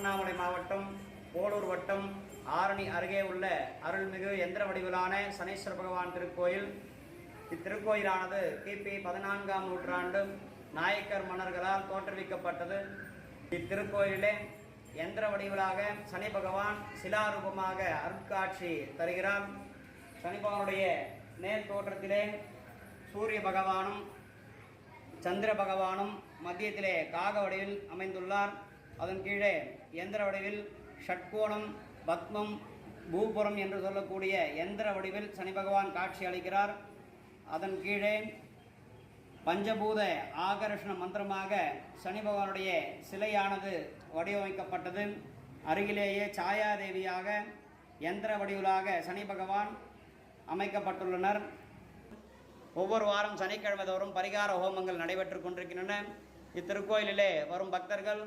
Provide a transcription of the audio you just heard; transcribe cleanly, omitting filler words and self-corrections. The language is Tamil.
திருவண்ணாமலை மாவட்டம் போலூர் வட்டம் ஆரணி அருகே உள்ள அருள்மிகு எந்திர வடிவிலான சனீஸ்வர பகவான் திருக்கோயில். இத்திருக்கோயிலானது கிபி 14ஆம் நூற்றாண்டு நாயக்கர் மன்னர்களால் தோற்றுவிக்கப்பட்டது. இத்திருக்கோயிலே எந்திர வடிவிலாக சனி பகவான் சிலாரூபமாக அருட்காட்சி தருகிறார். சனி பகவானுடைய நேர் தோற்றத்திலே சூரிய பகவானும் சந்திர பகவானும் மத்தியத்திலே காக வடிவில் அமைந்துள்ளார். அதன் கீழே எந்திர வடிவில் ஷட்கோணம், பத்மம், பூபுரம் என்று சொல்லக்கூடிய எந்திர வடிவில் சனி பகவான் காட்சி அளிக்கிறார். அதன் கீழே பஞ்சபூத ஆகர்ஷண மந்திரமாக சனி பகவானுடைய சிலையானது வடிவமைக்கப்பட்டது. அருகிலேயே சாயாதேவியாக எந்திர வடிவிலாக சனி பகவான் அமைக்கப்பட்டுள்ளனர். ஒவ்வொரு வாரம் சனிக்கிழமை தோறும் பரிகார ஹோமங்கள் நடைபெற்று கொண்டிருக்கின்றன. இத்திருக்கோயிலிலே வரும் பக்தர்கள்